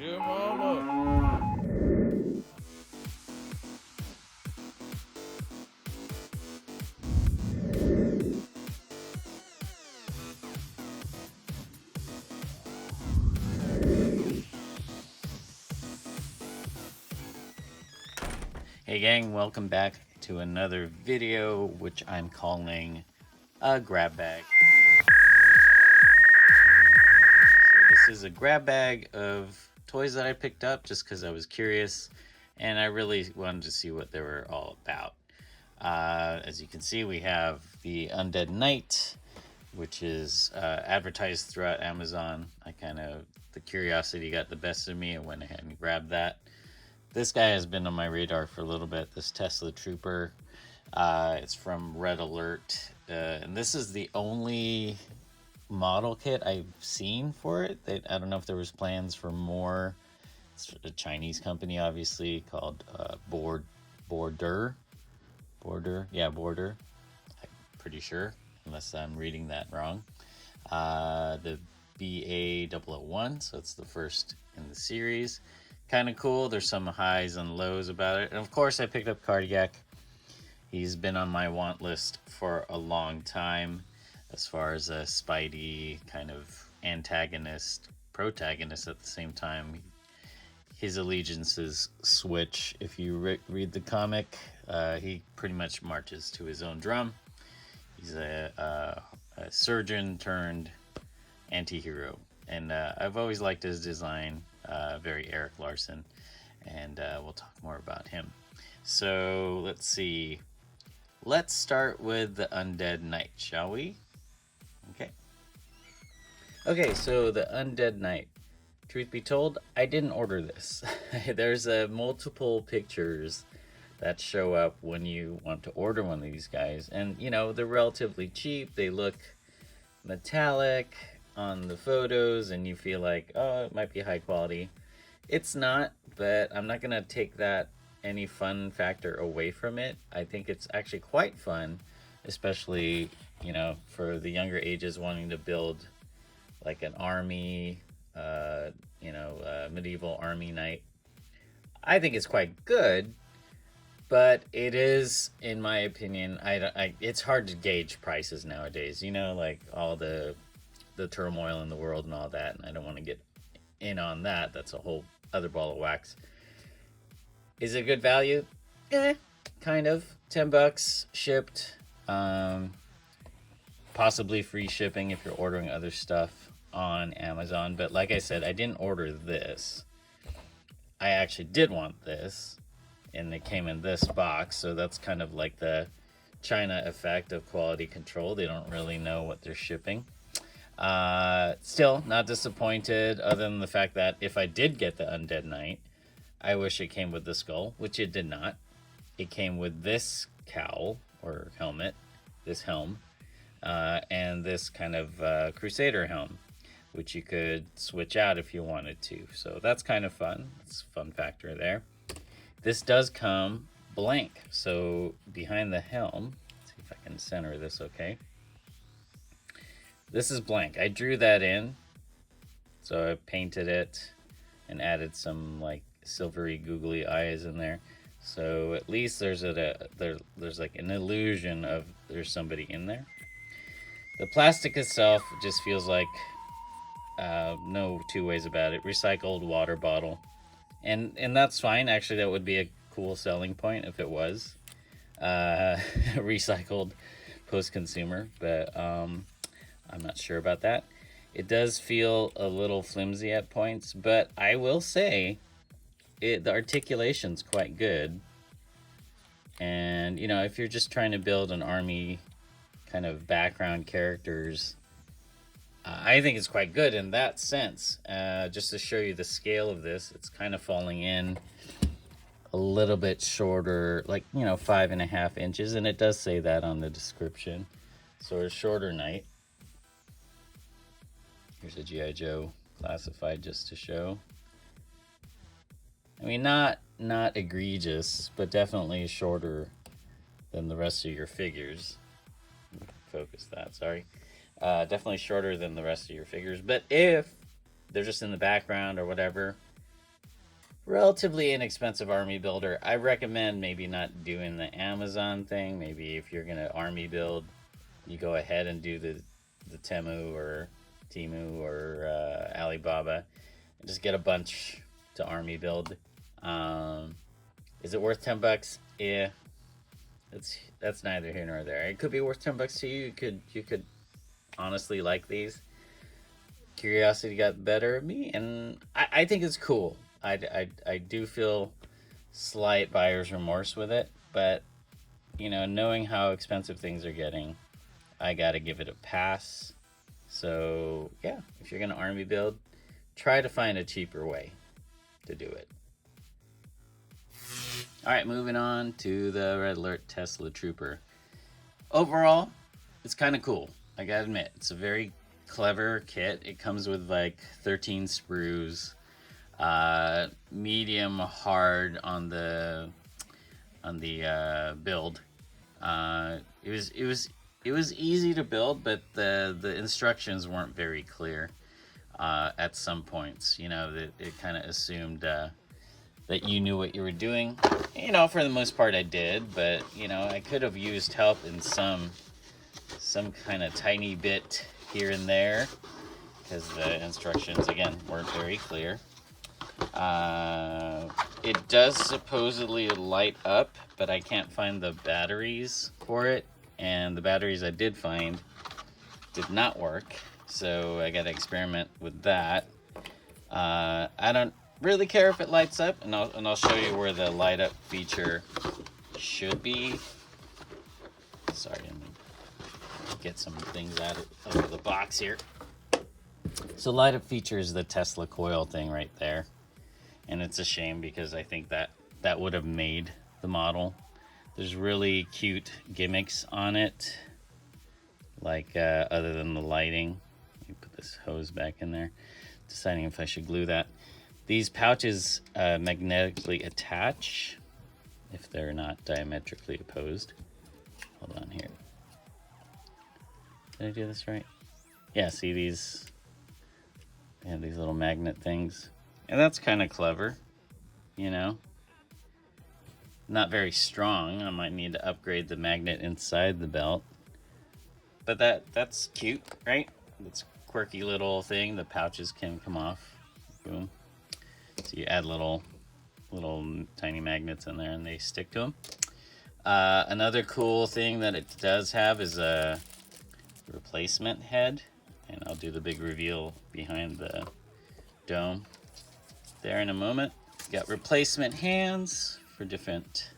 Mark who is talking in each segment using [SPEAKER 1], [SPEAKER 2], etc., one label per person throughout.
[SPEAKER 1] Yeah, mama.
[SPEAKER 2] Hey gang, welcome back to another video which I'm calling a grab bag. So this is a grab bag of toys that I picked up just because I was curious and I really wanted to see what they were all about. As you can see, we have the Undead Knight, which is advertised throughout Amazon. The curiosity got the best of me and went ahead and grabbed that. This guy has been on my radar for a little bit, this Tesla Trooper. It's from Red Alert, and this is the only model kit I've seen for it. I don't know if there was plans for more. It's a Chinese company, obviously, called Border. Yeah, Border. I'm pretty sure, unless I'm reading that wrong. The BA001, so it's the first in the series. Kind of cool. There's some highs and lows about it. And of course, I picked up Cardiac. He's been on my want list for a long time as far as a Spidey kind of antagonist, protagonist at the same time. His allegiances switch. If you read the comic, he pretty much marches to his own drum. He's a surgeon turned anti-hero, and I've always liked his design. Very Eric Larson, and we'll talk more about him. So let's see. Let's start with the Undead Knight, shall we? Okay, so the Undead Knight. Truth be told, I didn't order this. There's multiple pictures that show up when you want to order one of these guys, and they're relatively cheap. They look metallic on the photos, and you feel like, oh, it might be high quality. It's not, but I'm not gonna take that any fun factor away from it. I think it's actually quite fun, especially for the younger ages wanting to build like an army, medieval army knight. I think it's quite good, but it is, in my opinion, it's hard to gauge prices nowadays. Like all the turmoil in the world and all that, and I don't want to get in on that. That's a whole other ball of wax. Is it good value? Kind of. $10 shipped. Possibly free shipping if you're ordering other stuff on Amazon. But like I said, I didn't order this. I actually did want this, and it came in this box. So that's kind of like the China effect of quality control. They don't really know what they're shipping. Still not disappointed, other than the fact that if I did get the Undead Knight, I wish it came with the skull, which it did not. It came with this cowl or helmet, this helm, and this kind of Crusader helm, which you could switch out if you wanted to. So that's kind of fun. It's a fun factor there. This does come blank. So behind the helm, let's see if I can center this okay. This is blank. I drew that in. So I painted it and added some like silvery googly eyes in there. So at least there's like an illusion of there's somebody in there. The plastic itself just feels like no two ways about it. Recycled water bottle, and that's fine. Actually, that would be a cool selling point if it was recycled post-consumer, but I'm not sure about that. It does feel a little flimsy at points, but I will say the articulation's quite good. And if you're just trying to build an army kind of background characters, I think it's quite good in that sense. Just to show you the scale of this, it's kind of falling in a little bit shorter, like 5.5 inches, and it does say that on the description. So a shorter knight. Here's a G.I. Joe classified just to show. I mean, not egregious, but definitely shorter than the rest of your figures. Focus that, sorry. Definitely shorter than the rest of your figures. But if they're just in the background or whatever, relatively inexpensive army builder. I recommend maybe not doing the Amazon thing. Maybe if you're gonna army build, you go ahead and do the Temu or Alibaba, and just get a bunch to army build. Is it worth $10? Yeah, that's neither here nor there. It could be worth $10 to you. You could honestly like these. Curiosity got the better of me, and I think it's cool. I do feel slight buyer's remorse with it, but knowing how expensive things are getting, I gotta give it a pass. So yeah, if you're gonna army build, try to find a cheaper way to do it. All right, moving on to the Red Alert Tesla Trooper. Overall, it's kind of cool. I gotta admit, it's a very clever kit. It comes with like 13 sprues, medium hard on the build. It was easy to build, but the instructions weren't very clear at some points. It kind of assumed that you knew what you were doing. For the most part, I did, but I could have used help in some kind of tiny bit here and there, because the instructions again weren't very clear. It does supposedly light up, but I can't find the batteries for it, and the batteries I did find did not work, so I gotta experiment with that. I don't really care if it lights up, and I'll show you where the light up feature should be. Sorry, I'm gonna get some things out of the box here. So light up feature is the Tesla coil thing right there, and it's a shame because I think that would have made the model. There's really cute gimmicks on it, like other than the lighting. Let me put this hose back in there, deciding if I should glue that. These pouches magnetically attach if they're not diametrically opposed. Hold on here. Did I do this right? Yeah, see these? They have these little magnet things. And that's kind of clever, Not very strong. I might need to upgrade the magnet inside the belt. But that's cute, right? It's a quirky little thing. The pouches can come off. Boom. So you add little tiny magnets in there and they stick to them. Another cool thing that it does have is a replacement head, and I'll do the big reveal behind the dome there in a moment. Got replacement hands for different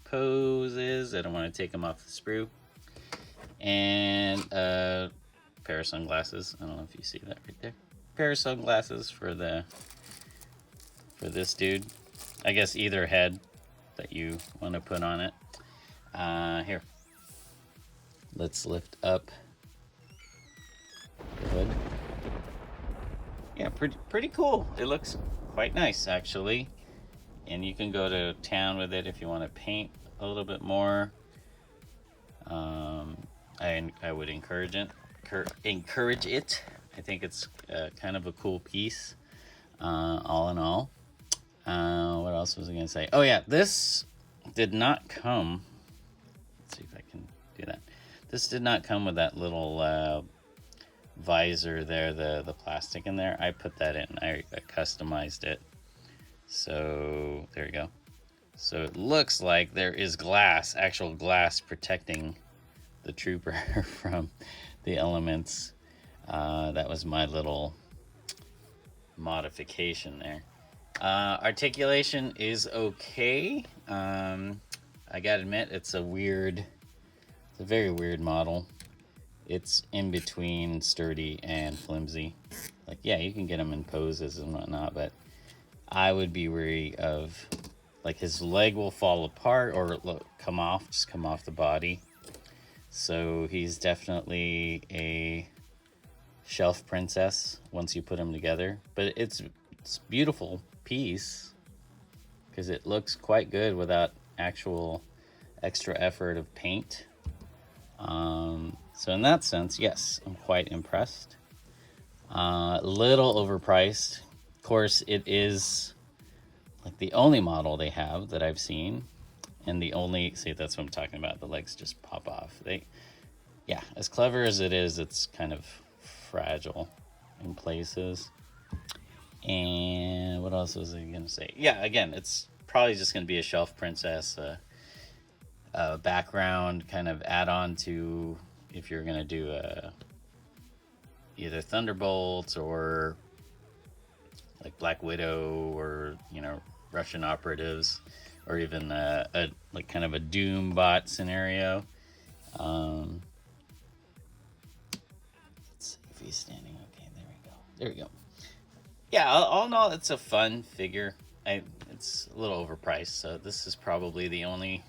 [SPEAKER 2] poses. I don't want to take them off the sprue. And a pair of sunglasses. I don't know if you see that right there. Pair of sunglasses for this dude. I guess either head that you want to put on it. Here. Let's lift up the hood. Yeah, pretty cool. It looks quite nice, actually. And you can go to town with it if you want to paint a little bit more. I would encourage it. I think it's kind of a cool piece, all in all. What else was I going to say? Oh, yeah, this did not come. Let's see if I can do that. This did not come with that little visor there, the plastic in there. I put that in. I customized it. So there you go. So it looks like there is actual glass protecting the trooper from the elements. That was my little modification there. Articulation is okay. I gotta admit, it's a very weird model. It's in between sturdy and flimsy. Like, yeah, you can get them in poses and whatnot, but I would be wary of, like, his leg will fall apart or come off the body. So he's definitely a shelf princess once you put him together. But it's a beautiful piece because it looks quite good without actual extra effort of paint. So in that sense, yes, I'm quite impressed. Little overpriced. Of course, it is like the only model they have that I've seen, and the only, see, that's what I'm talking about. The legs just pop off. Yeah, as clever as it is, it's kind of fragile in places. And what else was I gonna say? Yeah, again, it's probably just gonna be a shelf princess, a background kind of add-on to if you're gonna do either Thunderbolts or like Black Widow, or Russian operatives, or even a like kind of a Doom bot scenario. Let's see if he's standing. Okay, there we go. Yeah, all in all, it's a fun figure. It's a little overpriced, so this is probably the only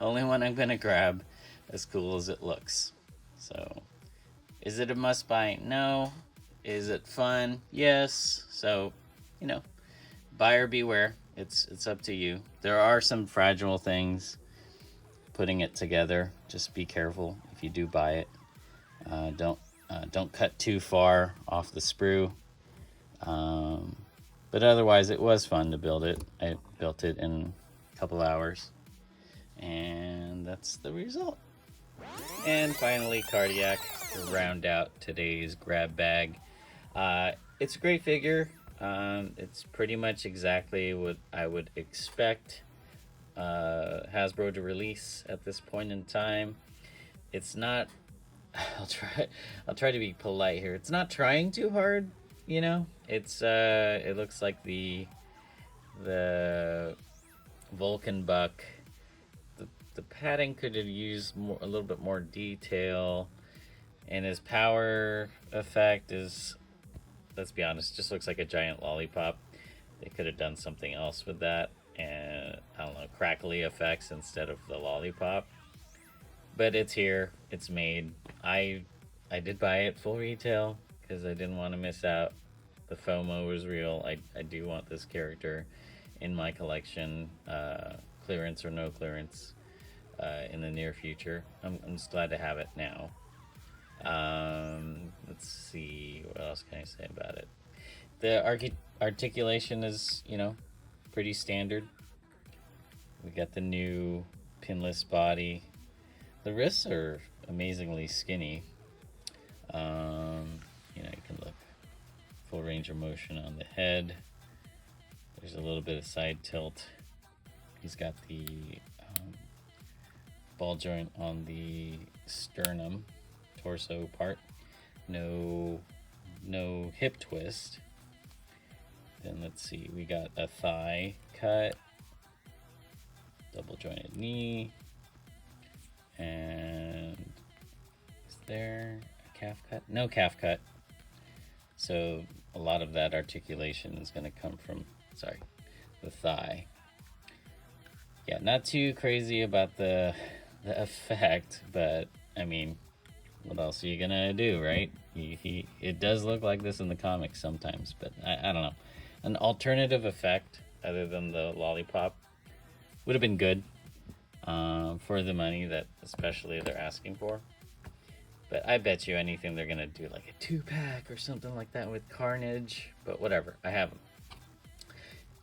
[SPEAKER 2] only one I'm gonna grab, as cool as it looks. So, is it a must buy? No. Is it fun? Yes. So, buyer beware. It's up to you. There are some fragile things putting it together. Just be careful if you do buy it. Don't cut too far off the sprue. But otherwise, it was fun to build it. I built it in a couple hours, and that's the result. And finally, Cardiac to round out today's grab bag. It's a great figure. It's pretty much exactly what I would expect Hasbro to release at this point in time. It's not. I'll try to be polite here. It's not trying too hard. It's it looks like the Vulcan buck. The padding could have used a little bit more detail, and his power effect is, let's be honest, just looks like a giant lollipop. They could have done something else with that, and I don't know, crackly effects instead of the lollipop. But it's here, it's made. I did buy it full retail because I didn't want to miss out. The FOMO was real. I do want this character in my collection, clearance or no clearance, in the near future. I'm just glad to have it now. Let's see, what else can I say about it? The articulation is, pretty standard. We got the new pinless body. The wrists are amazingly skinny. You can look full range of motion on the head. There's a little bit of side tilt. He's got the ball joint on the sternum, torso part. No hip twist. Then let's see, we got a thigh cut, double jointed knee, and is there a calf cut? No calf cut. So a lot of that articulation is going to come from, the thigh. Yeah, not too crazy about the effect, but I mean, what else are you gonna do, right? It does look like this in the comics sometimes, but I don't know. An alternative effect other than the lollipop would have been good for the money that especially they're asking for. But I bet you anything they're gonna do like a 2-pack or something like that with Carnage. But whatever, I have them.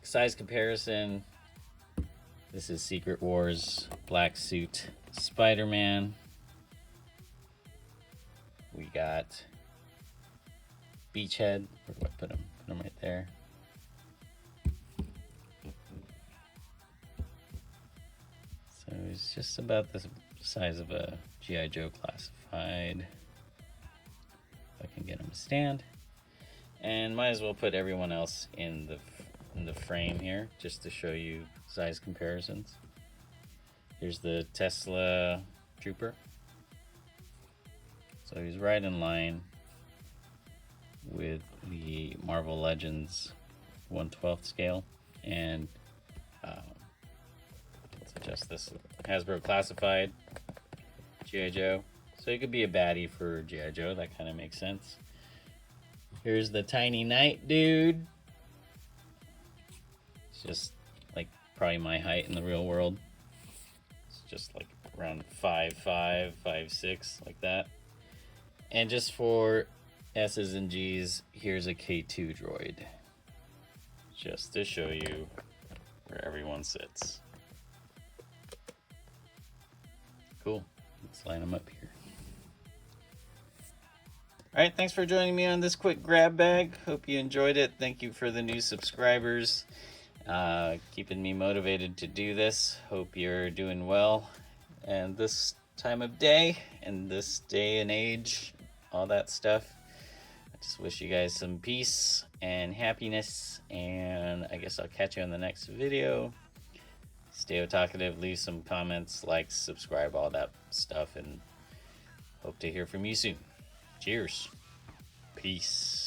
[SPEAKER 2] Size comparison. This is Secret Wars Black Suit Spider-Man. We got Beachhead. Where do I put him? Put him right there. So he's just about the size of a G.I. Joe classified. If I can get him to stand. And might as well put everyone else in the frame here just to show you size comparisons. Here's the Tesla Trooper. So he's right in line with the Marvel Legends 1/12 scale. And let's adjust this. Hasbro Classified G.I. Joe. So he could be a baddie for G.I. Joe. That kind of makes sense. Here's the Tiny Knight dude. It's just like probably my height in the real world. It's just like around 5'5", 5'6", like that. And just for S's and G's, here's a K2 droid. just to show you where everyone sits. Cool. Let's line them up here. Alright, thanks for joining me on this quick grab bag. Hope you enjoyed it. Thank you for the new subscribers. Keeping me motivated to do this. Hope you're doing well. And this time of day, and this day and age, all that stuff. I just wish you guys some peace and happiness. And I guess I'll catch you on the next video. Stay otakutive. Leave some comments, likes, subscribe, all that stuff. And hope to hear from you soon. Cheers. Peace.